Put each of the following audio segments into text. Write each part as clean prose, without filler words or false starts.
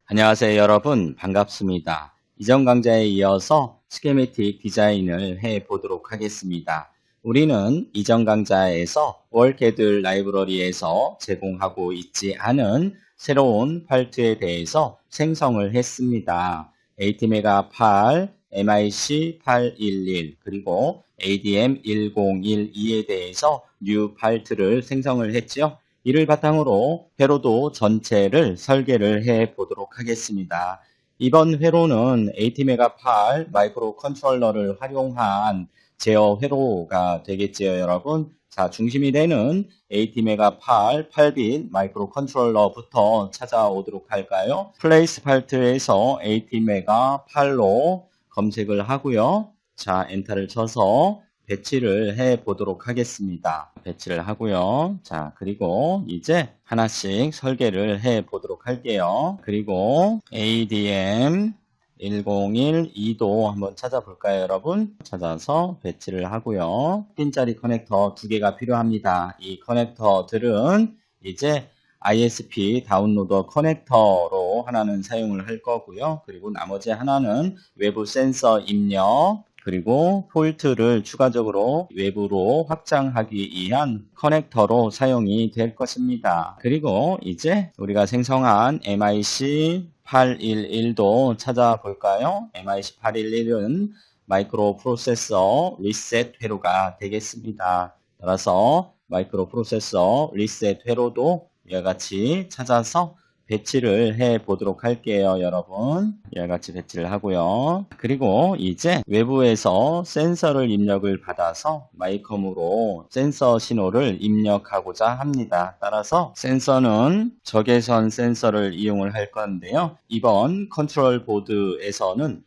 안녕하세요 여러분 반갑습니다. 이전 강좌에 이어서 스키매틱 디자인을 해 보도록 하겠습니다. 우리는 이전 강좌에서 월캐드 라이브러리에서 제공하고 있지 않은 새로운 팔트에 대해서 생성을 했습니다. ATmega 8, MIC 811 그리고 ADM 1012에 대해서 뉴 팔트를 생성을 했지요. 이를 바탕으로 회로도 전체를 설계를 해 보도록 하겠습니다. 이번 회로는 ATmega 8 마이크로 컨트롤러를 활용한 제어 회로가 되겠지요, 여러분. 자, 중심이 되는 ATmega 8 8빗 마이크로 컨트롤러부터 찾아오도록 할까요? 플레이스 팔트에서 ATmega 8로 검색을 하고요. 자, 엔터를 쳐서 배치를 해 보도록 하겠습니다. 배치를 하고요. 자, 그리고 이제 하나씩 설계를 해 보도록 할게요. 그리고 ADM 1012도 한번 찾아볼까요, 여러분? 찾아서 배치를 하고요. 핀자리 커넥터 2개가 필요합니다. 이 커넥터들은 이제 ISP 다운로더 커넥터로 하나는 사용을 할 거고요. 그리고 나머지 하나는 외부 센서 입력, 그리고 폴트를 추가적으로 외부로 확장하기 위한 커넥터로 사용이 될 것입니다. 그리고 이제 우리가 생성한 MIC 811도 찾아볼까요? MIC 811은 마이크로 프로세서 리셋 회로가 되겠습니다. 따라서 마이크로 프로세서 리셋 회로도 이와 같이 찾아서 배치를 해 보도록 할게요, 여러분. 이와 같이 배치를 하고요. 그리고 이제 외부에서 센서를 입력을 받아서 마이컴으로 센서 신호를 입력하고자 합니다. 따라서 센서는 적외선 센서를 이용을 할 건데요. 이번 컨트롤 보드에서는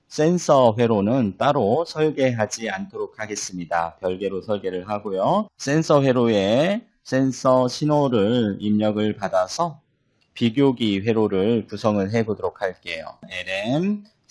센서 회로는 따로 설계하지 않도록 하겠습니다. 별개로 설계를 하고요. 센서 회로에 센서 신호를 입력을 받아서 비교기 회로를 구성을 해 보도록 할게요.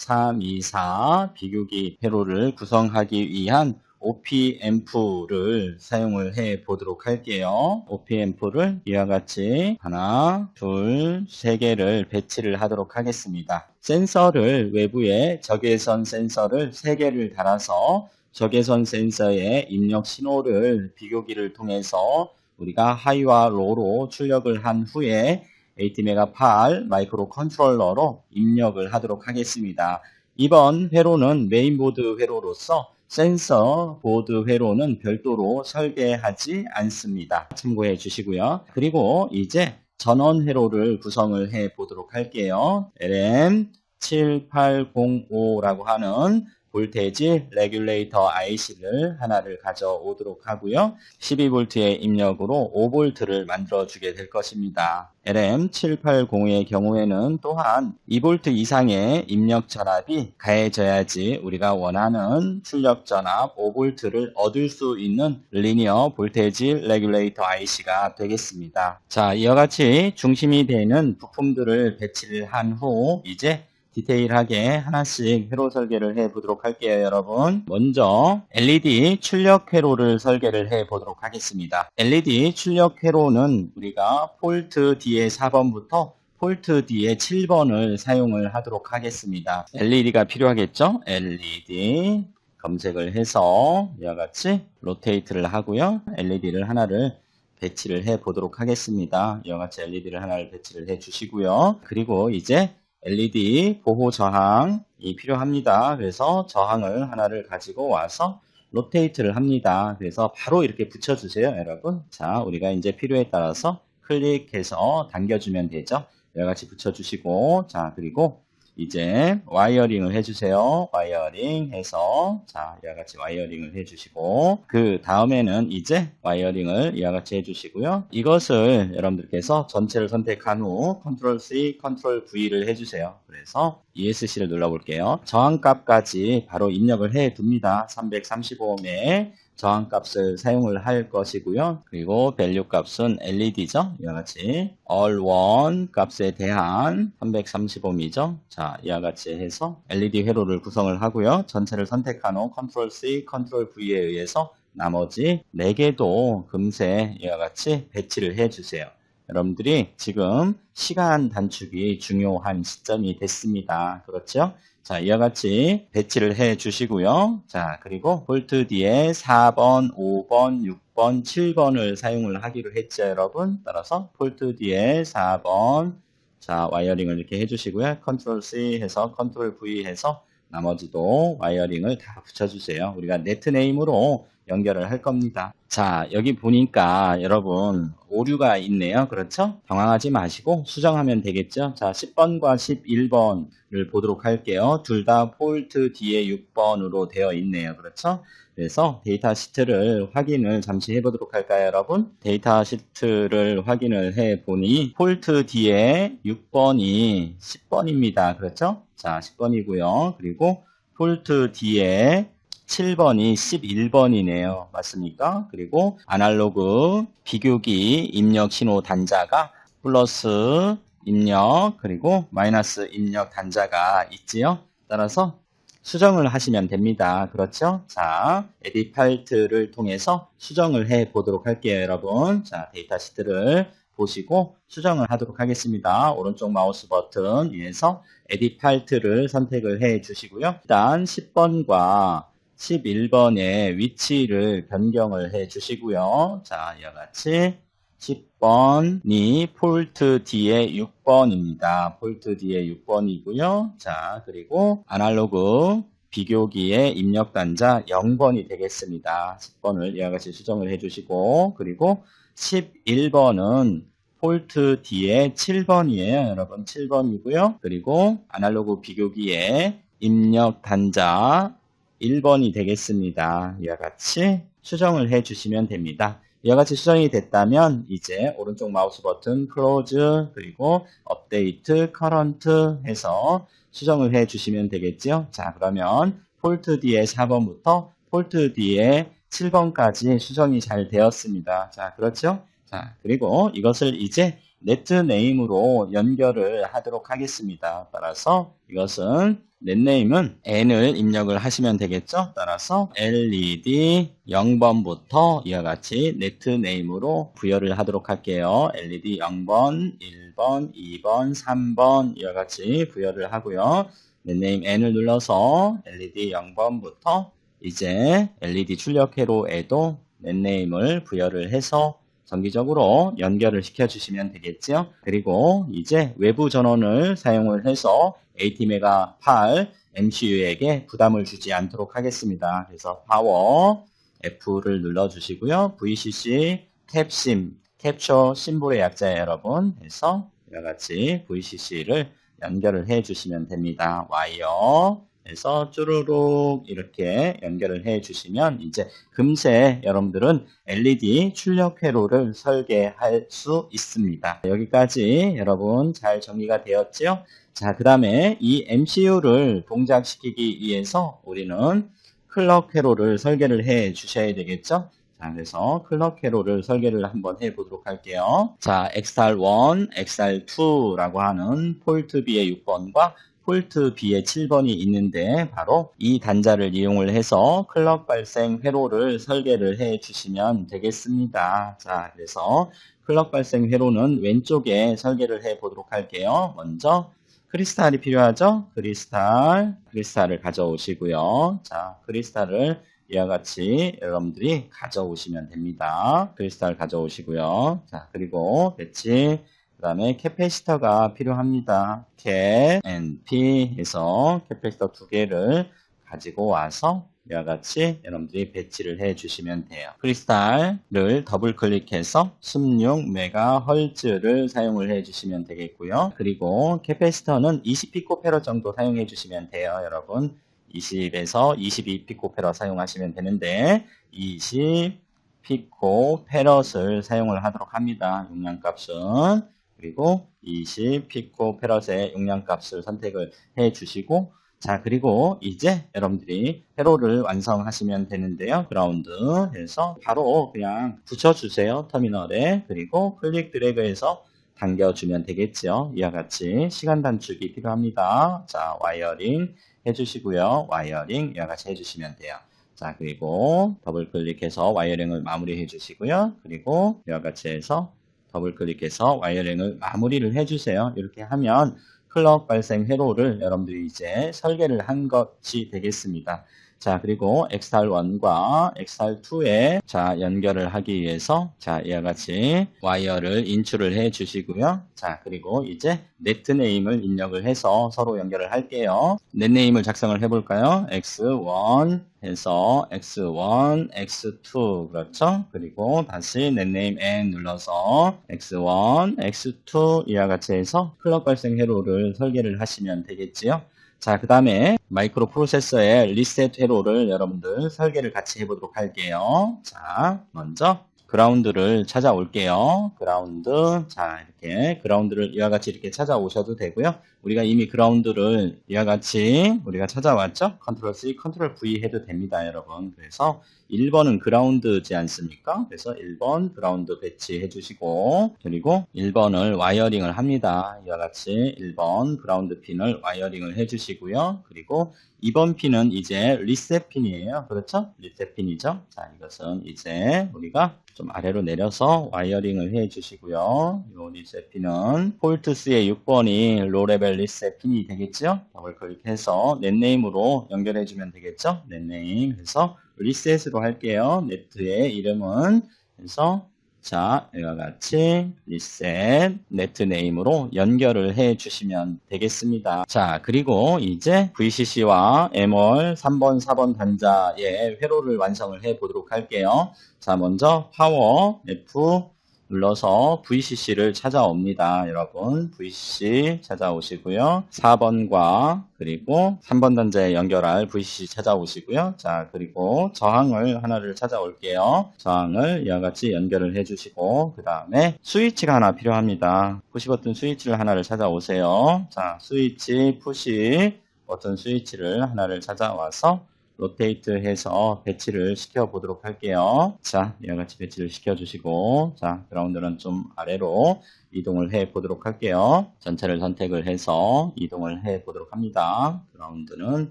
LM324 비교기 회로를 구성하기 위한 OPAmp를 사용을 해 보도록 할게요. OPAmp를 이와 같이 하나, 둘, 세 개를 배치를 하도록 하겠습니다. 센서를 외부에 적외선 센서를 3개를 달아서 적외선 센서의 입력 신호를 비교기를 통해서 우리가 하이와 로로 출력을 한 후에 ATmega 8 마이크로 컨트롤러로 입력을 하도록 하겠습니다. 이번 회로는 메인보드 회로로서 센서 보드 회로는 별도로 설계하지 않습니다. 참고해 주시고요. 그리고 이제 전원 회로를 구성을 해 보도록 할게요. LM7805라고 하는 볼테이지 레귤레이터 IC를 하나를 가져오도록 하고요. 12V의 입력으로 5V를 만들어 주게 될 것입니다. LM780의 경우에는 또한 2V 이상의 입력 전압이 가해져야지 우리가 원하는 출력 전압 5V를 얻을 수 있는 리니어 볼테이지 레귤레이터 IC가 되겠습니다. 자, 이와 같이 중심이 되는 부품들을 배치를 한 후 이제 디테일하게 하나씩 회로 설계를 해 보도록 할게요, 여러분. 먼저 LED 출력 회로를 설계를 해 보도록 하겠습니다. LED 출력 회로는 우리가 폴트 D의 4번부터 폴트 D의 7번을 사용을 하도록 하겠습니다. LED가 필요하겠죠? LED 검색을 해서 이와 같이 로테이트를 하고요. LED를 하나를 배치를 해 보도록 하겠습니다. 이와 같이 LED를 하나를 배치를 해 주시고요. 그리고 이제 LED 보호 저항이 필요합니다. 그래서 저항을 하나를 가지고 와서 로테이트를 합니다. 그래서 바로 이렇게 붙여주세요, 여러분. 자, 우리가 이제 필요에 따라서 클릭해서 당겨주면 되죠. 이와 같이 붙여주시고, 자, 그리고 이제 와이어링을 해주세요. 와이어링 해서, 자, 이와 같이 와이어링을 해주시고, 그 다음에는 이제 와이어링을 이와 같이 해주시고요. 이것을 여러분들께서 전체를 선택한 후 컨트롤 C, 컨트롤 V를 해주세요. 그래서 ESC를 눌러볼게요. 저항값까지 바로 입력을 해 둡니다. 335ohm의 저항값을 사용을 할 것이고요. 그리고 밸류 값은 LED죠. 이와 같이 all1 값에 대한 335ohm이죠. 자, 이와 같이 해서 LED 회로를 구성을 하고요. 전체를 선택한 후 컨트롤 C, 컨트롤 V에 의해서 나머지 4개도 금세 이와 같이 배치를 해 주세요. 여러분들이 지금 시간 단축이 중요한 시점이 됐습니다. 그렇죠? 자, 이와 같이 배치를 해 주시고요. 자, 그리고 볼트 뒤에 4번, 5번, 6번, 7번을 사용을 하기로 했죠, 여러분. 따라서 볼트 뒤에 4번, 자, 와이어링을 이렇게 해주시고요. 컨트롤 C 해서 컨트롤 V 해서 나머지도 와이어링을 다 붙여주세요. 우리가 네트 네임으로 연결을 할 겁니다. 자, 여기 보니까 여러분 오류가 있네요. 그렇죠? 당황하지 마시고 수정하면 되겠죠? 자, 10번과 11번을 보도록 할게요. 둘 다 폴트 뒤에 6번으로 되어 있네요. 그렇죠? 그래서 데이터 시트를 확인을 잠시 해보도록 할까요, 여러분? 데이터 시트를 확인을 해보니 폴트 뒤에 6번이 10번입니다. 그렇죠? 자, 10번이고요. 그리고 폴트 뒤에 7번이 11번이네요. 맞습니까? 그리고 아날로그 비교기 입력 신호 단자가 플러스 입력 그리고 마이너스 입력 단자가 있지요. 따라서 수정을 하시면 됩니다. 그렇죠? 자, 에딧 팔트를 통해서 수정을 해 보도록 할게요, 여러분. 자, 데이터 시트를 보시고 수정을 하도록 하겠습니다. 오른쪽 마우스 버튼 위에서 에딧 팔트를 선택을 해 주시고요. 일단 10번과 11번의 위치를 변경을 해 주시고요. 자, 이와 같이 10번이 폴트 뒤에 6번입니다. 폴트 뒤에 6번이고요. 자, 그리고 아날로그 비교기의 입력 단자 0번이 되겠습니다. 10번을 이와 같이 수정을 해 주시고, 그리고 11번은 폴트 뒤에 7번이에요. 여러분 7번이고요. 그리고 아날로그 비교기의 입력 단자 1번이 되겠습니다. 이와 같이 수정을 해 주시면 됩니다. 이와 같이 수정이 됐다면 이제 오른쪽 마우스 버튼 클로즈 그리고 업데이트 커런트 해서 수정을 해 주시면 되겠죠. 자, 그러면 폴트 뒤에 4번부터 폴트 뒤에 7번까지 수정이 잘 되었습니다. 자, 그렇죠? 자, 그리고 이것을 이제 네트 네임으로 연결을 하도록 하겠습니다. 따라서 이것은 넷네임은 n을 입력을 하시면 되겠죠. 따라서 LED 0번부터 이와 같이 네트 네임으로 부여를 하도록 할게요. LED 0번, 1번, 2번, 3번 이와 같이 부여를 하고요. 넷네임 n을 눌러서 LED 0번부터 이제 LED 출력 회로에도 넷네임을 부여를 해서 정기적으로 연결을 시켜주시면 되겠죠. 그리고 이제 외부 전원을 사용을 해서 ATmega8 MCU에게 부담을 주지 않도록 하겠습니다. 그래서 파워 F를 눌러주시고요. VCC 캡심, 캡처 심볼의 약자예요, 여러분. 그래서 이와 같이 VCC를 연결을 해주시면 됩니다. 와이어 그래서 쭈루룩 이렇게 연결을 해 주시면 이제 금세 여러분들은 LED 출력 회로를 설계할 수 있습니다. 여기까지 여러분 잘 정리가 되었죠? 자, 그 다음에 이 MCU를 동작시키기 위해서 우리는 클럭 회로를 설계를 해 주셔야 되겠죠? 자, 그래서 클럭 회로를 설계를 한번 해 보도록 할게요. 자, XR1, XR2라고 하는 폴트 B의 6번과 폴트 B에 7번이 있는데 바로 이 단자를 이용을 해서 클럭 발생 회로를 설계를 해 주시면 되겠습니다. 자, 그래서 클럭 발생 회로는 왼쪽에 설계를 해 보도록 할게요. 먼저 크리스탈이 필요하죠? 크리스탈을 가져오시고요. 자, 크리스탈을 이와 같이 여러분들이 가져오시면 됩니다. 크리스탈 가져오시고요. 자, 그리고 배치 그 다음에 캐패시터가 필요합니다. 캡, NP 해서 캐패시터 2개를 가지고 와서 이와 같이 여러분들이 배치를 해 주시면 돼요. 크리스탈을 더블 클릭해서 16MHz를 사용을 해 주시면 되겠고요. 그리고 캐패시터는 20피코페러 정도 사용해 주시면 돼요, 여러분. 20에서 22피코페러 사용하시면 되는데 20피코페럿을 사용을 하도록 합니다. 용량값은 그리고 20피코페럿의 용량값을 선택을 해 주시고 자, 그리고 이제 여러분들이 회로를 완성하시면 되는데요. 그라운드 해서 바로 그냥 붙여주세요. 터미널에. 그리고 클릭 드래그해서 당겨주면 되겠죠. 이와 같이 시간 단축이 필요합니다. 자, 와이어링 해주시고요. 와이어링 이와 같이 해주시면 돼요. 자, 그리고 더블 클릭해서 와이어링을 마무리해 주시고요. 그리고 이와 같이 해서 더블 클릭해서 와이어링을 마무리를 해주세요. 이렇게 하면 클럭 발생 회로를 여러분들이 이제 설계를 한 것이 되겠습니다. 자, 그리고 XR1과 XR2에 자, 연결을 하기 위해서 자, 이와 같이 와이어를 인출을 해 주시고요. 자, 그리고 이제 넷네임을 입력을 해서 서로 연결을 할게요. 넷네임을 작성을 해 볼까요? X1 해서 X1, X2 그렇죠? 그리고 다시 넷네임 N 눌러서 X1, X2 이와 같이 해서 클럭 발생 회로를 설계를 하시면 되겠지요. 자, 그 다음에 마이크로 프로세서의 리셋 회로를 여러분들 설계를 같이 해보도록 할게요. 자, 먼저 그라운드를 찾아올게요. 그라운드, 자, 이렇게 그라운드를 이와 같이 이렇게 찾아오셔도 되고요. 우리가 이미 그라운드를 이와 같이 우리가 찾아왔죠? 컨트롤 C, 컨트롤 V 해도 됩니다, 여러분. 그래서 1번은 그라운드지 않습니까? 그래서 1번 그라운드 배치해 주시고, 그리고 1번을 와이어링을 합니다. 이와 같이 1번 그라운드 핀을 와이어링을 해 주시고요. 그리고 2번 핀은 이제 리셋 핀이에요. 그렇죠? 리셋 핀이죠? 자, 이것은 이제 우리가 좀 아래로 내려서 와이어링을 해 주시고요. 이 리셋 핀은 폴트 C의 6번이 로 레벨 리셋 핀이 되겠죠? 더블 클릭해서 넷네임으로 연결해 주면 되겠죠? 넷네임 해서 리셋으로 할게요. 네트의 이름은 그래서 자, 이와 같이 리셋 네트 네임으로 연결을 해 주시면 되겠습니다. 자, 그리고 이제 VCC와 MR 3번, 4번 단자의 회로를 완성을 해 보도록 할게요. 자, 먼저 파워 F 눌러서 VCC를 찾아옵니다. 여러분 VCC 찾아오시고요. 4번과 그리고 3번 단자에 연결할 VCC 찾아오시고요. 자, 그리고 저항을 하나를 찾아올게요. 저항을 이와 같이 연결을 해주시고 그 다음에 스위치가 하나 필요합니다. 푸시 버튼 스위치를 하나를 찾아오세요. 자, 스위치 푸시 버튼 스위치를 하나를 찾아와서 로테이트 해서 배치를 시켜 보도록 할게요. 자, 이와 같이 배치를 시켜 주시고, 자, 그라운드는 좀 아래로 이동을 해 보도록 할게요. 전체를 선택을 해서 이동을 해 보도록 합니다. 그라운드는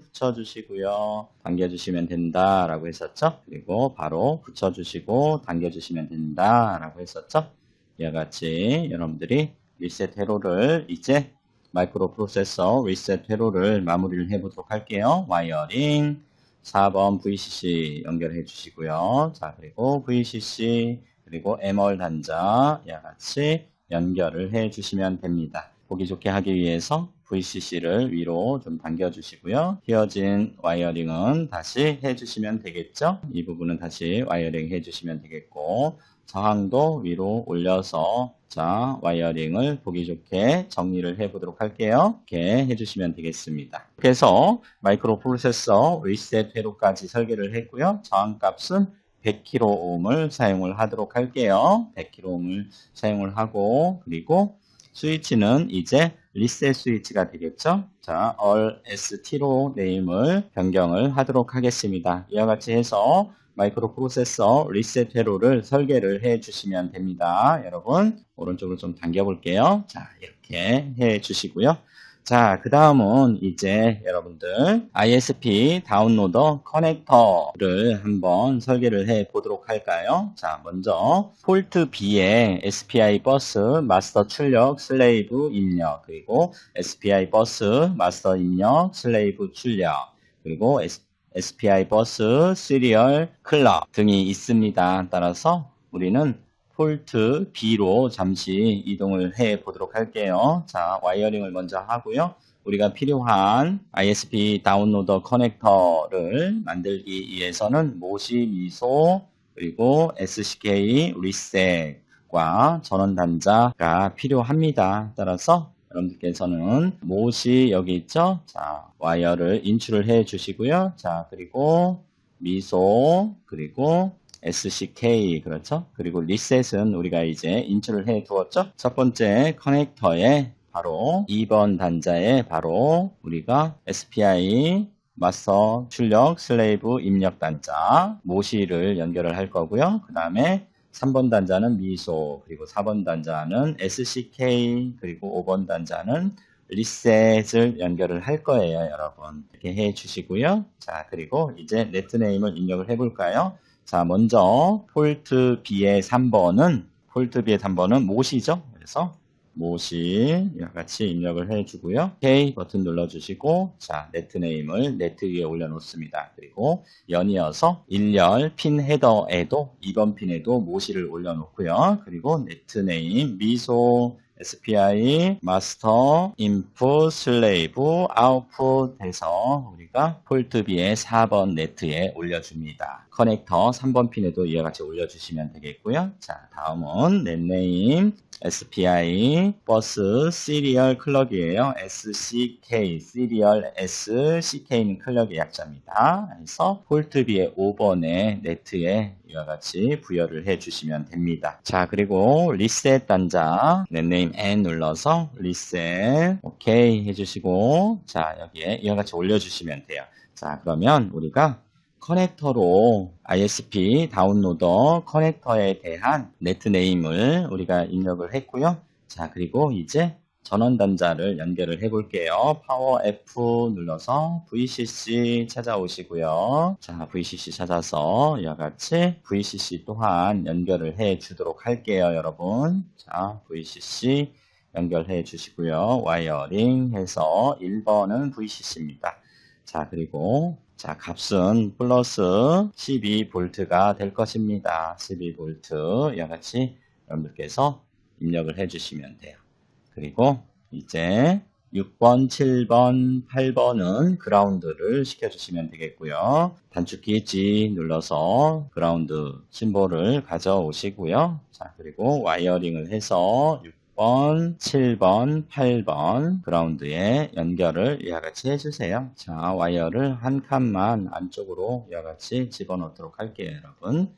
붙여 주시고요. 당겨 주시면 된다라고 했었죠. 그리고 바로 붙여 주시고 당겨 주시면 된다라고 했었죠. 이와 같이 여러분들이 리셋 회로를 이제 마이크로 프로세서 리셋 회로를 마무리를 해 보도록 할게요. 와이어링 4번 VCC 연결해 주시고요. 자, 그리고 VCC 그리고 MR 단자 이와 같이 연결을 해 주시면 됩니다. 보기 좋게 하기 위해서 VCC를 위로 좀 당겨 주시고요. 휘어진 와이어링은 다시 해 주시면 되겠죠. 이 부분은 다시 와이어링 해 주시면 되겠고 저항도 위로 올려서 자, 와이어링을 보기 좋게 정리를 해 보도록 할게요. 이렇게 해주시면 되겠습니다. 그래서 마이크로 프로세서 리셋 회로까지 설계를 했고요. 저항값은 100kΩ을 사용을 하도록 할게요. 100kΩ을 사용을 하고 그리고 스위치는 이제 리셋 스위치가 되겠죠. 자, all ST로 네임을 변경을 하도록 하겠습니다. 이와 같이 해서 마이크로 프로세서 리셋 회로를 설계를 해 주시면 됩니다. 여러분 오른쪽으로 좀 당겨 볼게요. 자, 이렇게 해 주시고요. 자, 그 다음은 이제 여러분들 ISP 다운로더 커넥터를 한번 설계를 해 보도록 할까요? 자, 먼저 폴트 B에 SPI 버스 마스터 출력 슬레이브 입력 그리고 SPI 버스 마스터 입력 슬레이브 출력 그리고 SPI 버스 시리얼 클럭 등이 있습니다. 따라서 우리는 폴트 B로 잠시 이동을 해 보도록 할게요. 자, 와이어링을 먼저 하고요. 우리가 필요한 ISP 다운로더 커넥터를 만들기 위해서는 모시 미소 그리고 SCK 리셋과 전원 단자가 필요합니다. 따라서 여러분들께서는 모시 여기 있죠? 자, 와이어를 인출을 해 주시고요. 자, 그리고 미소 그리고 SCK 그렇죠? 그리고 리셋은 우리가 이제 인출을 해 두었죠? 첫 번째 커넥터에 바로 2번 단자에 바로 우리가 SPI 마스터 출력 슬레이브 입력 단자 모시를 연결을 할 거고요. 그 다음에 3번 단자는 미소, 그리고 4번 단자는 SCK, 그리고 5번 단자는 리셋을 연결을 할 거예요, 여러분. 이렇게 해 주시고요. 자, 그리고 이제 네트네임을 입력을 해 볼까요? 자, 먼저 폴트 B의 3번은 폴트비의 단번은 못이죠. 그래서 못이 이와 같이 입력을 해주고요. OK 버튼 눌러주시고 자 네트네임을 네트 위에 올려놓습니다. 그리고 연이어서 1열 핀 헤더에도 2번 핀에도 모시를 올려놓고요. 그리고 네트네임 미소 SPI 마스터 인풋 슬레이브 아웃풋 해서 우리가 폴트비의 4번 네트에 올려줍니다. 커넥터 3번 핀에도 이와 같이 올려주시면 되겠고요. 자 다음은 넷네임 SPI 버스 시리얼 클럭이에요. SCK 시리얼 SCK는 클럭의 약자입니다. 그래서 폴트비의 5번의 네트에 이와 같이 부여를 해주시면 됩니다. 자 그리고 리셋 단자 넷네임 N 눌러서 리셋 OK 해주시고 자 여기에 이와 같이 올려주시면 돼요. 자 그러면 우리가 커넥터로 ISP 다운로더 커넥터에 대한 네트네임을 우리가 입력을 했고요. 자 그리고 이제 전원 단자를 연결을 해 볼게요. 파워 F 눌러서 VCC 찾아오시고요. 자 VCC 찾아서 이와 같이 VCC 또한 연결을 해 주도록 할게요. 여러분 자 VCC 연결해 주시고요. 와이어링 해서 1번은 VCC입니다. 자 그리고 자 값은 플러스 12V가 될 것입니다. 12V 이와 같이 여러분들께서 입력을 해주시면 돼요. 그리고 이제 6번, 7번, 8번은 그라운드를 시켜주시면 되겠고요. 단축키 G 눌러서 그라운드 심볼을 가져오시고요. 자 그리고 와이어링을 해서 6번, 7번, 8번 그라운드에 연결을 이와 같이 해주세요. 자, 와이어를 한 칸만 안쪽으로 이와 같이 집어넣도록 할게요, 여러분.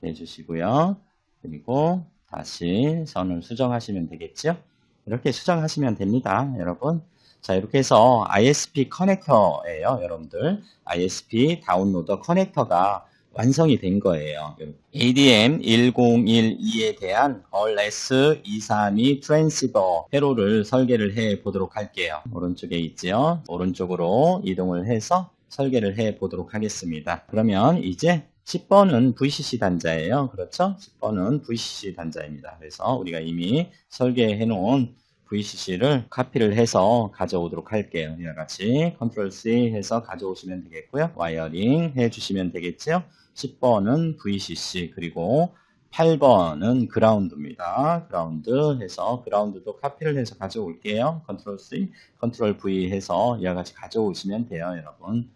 해주시고요. 그리고 다시 선을 수정하시면 되겠죠? 이렇게 수정하시면 됩니다, 여러분. 자, 이렇게 해서 ISP 커넥터예요, 여러분들. ISP 다운로더 커넥터가 완성이 된 거예요. ADM1012에 대한 RS232 트랜시버 회로를 설계를 해 보도록 할게요. 오른쪽에 있죠. 오른쪽으로 이동을 해서 설계를 해 보도록 하겠습니다. 그러면 이제 10번은 VCC 단자예요. 그렇죠? 10번은 VCC 단자입니다. 그래서 우리가 이미 설계해 놓은 VCC를 카피를 해서 가져오도록 할게요. 이와 같이 컨트롤 C 해서 가져오시면 되겠고요. 와이어링 해주시면 되겠죠. 10번은 VCC 그리고 8번은 그라운드입니다. 그라운드 해서 그라운드도 카피를 해서 가져올게요. 컨트롤 C, 컨트롤 V 해서 이와 같이 가져오시면 돼요. 여러분.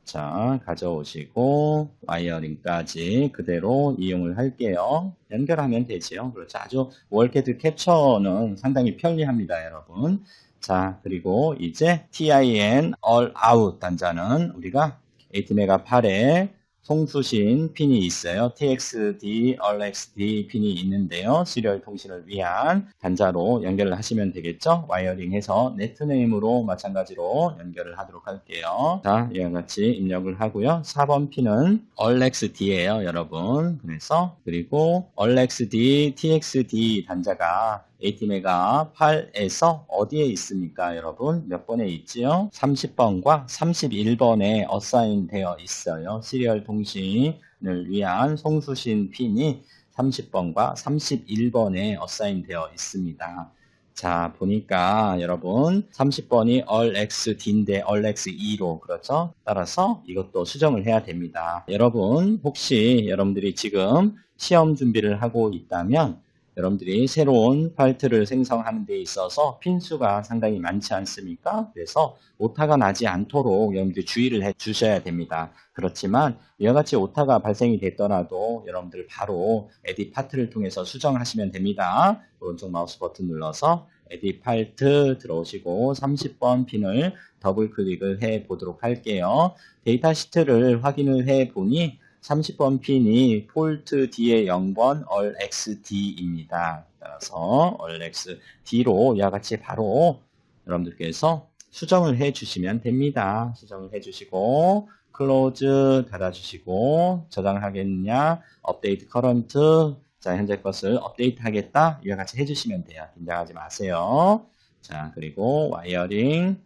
자, 가져오시고 와이어링까지 그대로 이용을 할게요. 연결하면 되지요. 그렇죠. 아주 월캐드 캡처는 상당히 편리합니다, 여러분. 자, 그리고 이제 TIN all out 단자는 우리가 AT메가 8에 송수신 핀이 있어요. TXD, RXD 핀이 있는데요. 시리얼 통신을 위한 단자로 연결을 하시면 되겠죠. 와이어링 해서 네트네임으로 마찬가지로 연결을 하도록 할게요. 자, 이와 같이 입력을 하고요. 4번 핀은 RXD예요, 여러분. 그리고 RXD, TXD 단자가 AT메가 8에서 어디에 있습니까, 여러분? 몇 번에 있지요? 30번과 31번에 어사인 되어 있어요. 시리얼 통신을 위한 송수신 핀이 30번과 31번에 어사인 되어 있습니다. 자, 보니까 여러분 30번이 RXD인데 RX2로 그렇죠? 따라서 이것도 수정을 해야 됩니다. 여러분 혹시 여러분들이 지금 시험 준비를 하고 있다면 여러분들이 새로운 파일트를 생성하는 데 있어서 핀수가 상당히 많지 않습니까? 그래서 오타가 나지 않도록 여러분들이 주의를 해 주셔야 됩니다. 그렇지만 이와 같이 오타가 발생이 됐더라도 여러분들 바로 에딧 파트를 통해서 수정하시면 됩니다. 오른쪽 마우스 버튼 눌러서 에딧 파트 들어오시고 30번 핀을 더블 클릭을 해 보도록 할게요. 데이터 시트를 확인을 해 보니 30번 핀이 폴트 D의 0번 RXD입니다. 따라서 RXD로 이와 같이 바로 여러분들께서 수정을 해 주시면 됩니다. 수정을 해 주시고 클로즈 닫아주시고 저장하겠느냐 업데이트 커런트 자 현재 것을 업데이트 하겠다 이와 같이 해주시면 돼요. 긴장하지 마세요. 자, 그리고 와이어를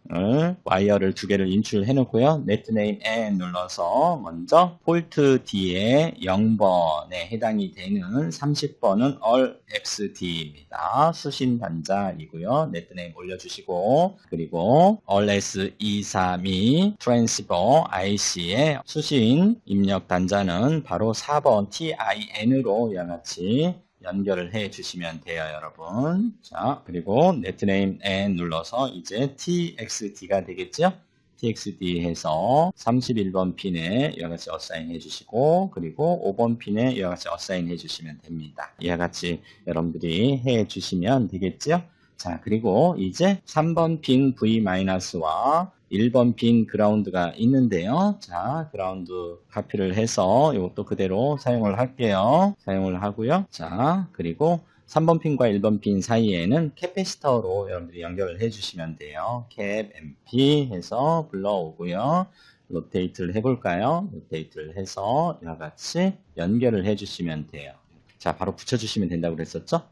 두 개를 인출해 놓고요. 네트네임 N 눌러서 먼저 폴트 D의 0번에 해당이 되는 30번은 all XD입니다. 수신 단자이고요. 네트네임 올려주시고, 그리고 all S232 트랜시버 IC의 수신 입력 단자는 바로 4번 TIN으로 이와 같이 연결을 해 주시면 돼요, 여러분. 자, 그리고 네트네임 N 눌러서 이제 TXD가 되겠죠? TXD 해서 31번 핀에 이와 같이 어사인 해주시고, 그리고 5번 핀에 이와 같이 어사인 해주시면 됩니다. 이와 같이 여러분들이 해주시면 되겠죠? 자, 그리고 이제 3번 핀 V-와 1번 핀 그라운드가 있는데요. 자, 그라운드 카피를 해서 이것도 그대로 사용을 할게요. 사용을 하고요. 자, 그리고 3번 핀과 1번 핀 사이에는 캐패시터로 여러분들이 연결을 해주시면 돼요. 캡 MP 해서 불러오고요. 로테이트를 해볼까요? 로테이트를 해서 이와 같이 연결을 해주시면 돼요. 자, 바로 붙여주시면 된다고 그랬었죠?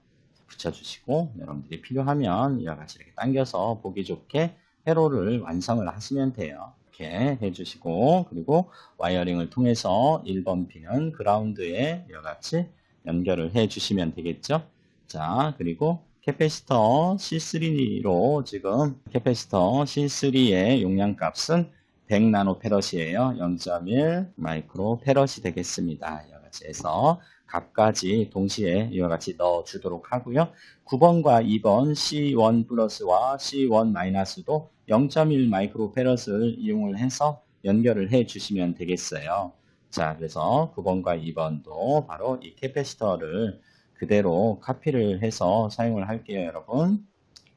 붙여주시고 여러분들이 필요하면 이와 같이 이렇게 당겨서 보기 좋게 회로를 완성을 하시면 돼요. 이렇게 해주시고, 그리고 와이어링을 통해서 1번 핀은 그라운드에 이와 같이 연결을 해주시면 되겠죠. 자, 그리고 캐패시터 C3로 지금 캐패시터 C3의 용량 값은 100나노페럿이에요. 0.1 마이크로 페럿이 되겠습니다. 이와 같이 해서 값까지 동시에 이와 같이 넣어 주도록 하고요. 9번과 2번 C1 플러스와 C1 마이너스도 0.1 마이크로페럿을 이용을 해서 연결을 해 주시면 되겠어요. 자, 그래서 9번과 2번도 바로 이 캐패시터를 그대로 카피를 해서 사용을 할게요, 여러분.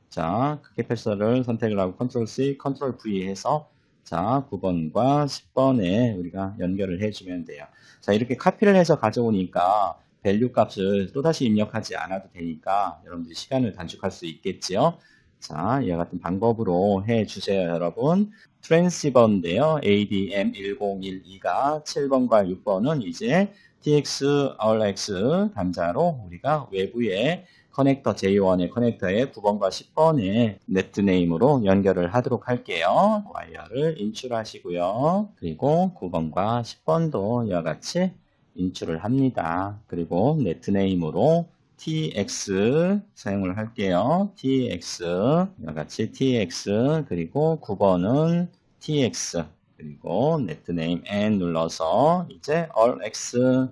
자, 그 캐패시터를 선택을 하고 컨트롤 C, 컨트롤 V 해서 자, 9번과 10번에 우리가 연결을 해주면 돼요. 자, 이렇게 카피를 해서 가져오니까 밸류 값을 또다시 입력하지 않아도 되니까 여러분들이 시간을 단축할 수 있겠지요. 자, 이와 같은 방법으로 해주세요, 여러분. 트랜시버인데요. ADM1012가 7번과 6번은 이제 TX, RX 단자로 우리가 외부에 커넥터 J1의 커넥터에 9번과 10번의 네트네임으로 연결을 하도록 할게요. 와이어를 인출하시고요. 그리고 9번과 10번도 이와 같이 인출을 합니다. 그리고 네트네임으로 TX 사용을 할게요. TX 이와 같이 TX 그리고 9번은 TX 그리고 네트네임 N 눌러서 이제 AllX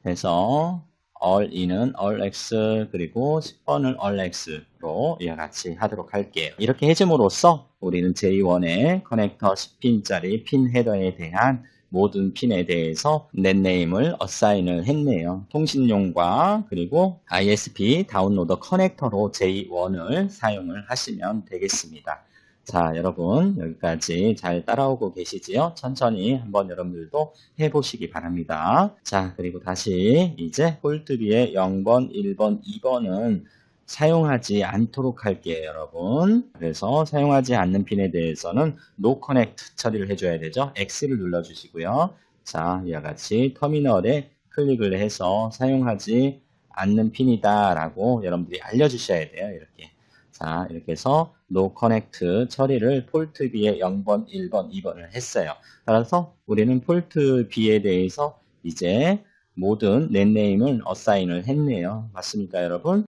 해서 all-in은 all-x 그리고 10번을 all-x로 이와 같이 하도록 할게요. 이렇게 해줌으로써 우리는 J1의 커넥터 10핀짜리 핀 헤더에 대한 모든 핀에 대해서 넷네임을 어사인을 했네요. 통신용과 그리고 ISP 다운로더 커넥터로 J1을 사용을 하시면 되겠습니다. 자, 여러분 여기까지 잘 따라오고 계시지요? 천천히 한번 여러분들도 해보시기 바랍니다. 자, 그리고 다시 이제 폴트 B의 0번, 1번, 2번은 사용하지 않도록 할게요, 여러분. 그래서 사용하지 않는 핀에 대해서는 No Connect 처리를 해줘야 되죠. X를 눌러주시고요. 자, 이와 같이 터미널에 클릭을 해서 사용하지 않는 핀이다 라고 여러분들이 알려주셔야 돼요, 이렇게. 자, 이렇게 해서 No Connect 처리를 폴트 B의 0번, 1번, 2번을 했어요. 따라서 우리는 폴트 B에 대해서 이제 모든 넷네임을 어사인을 했네요. 맞습니까, 여러분?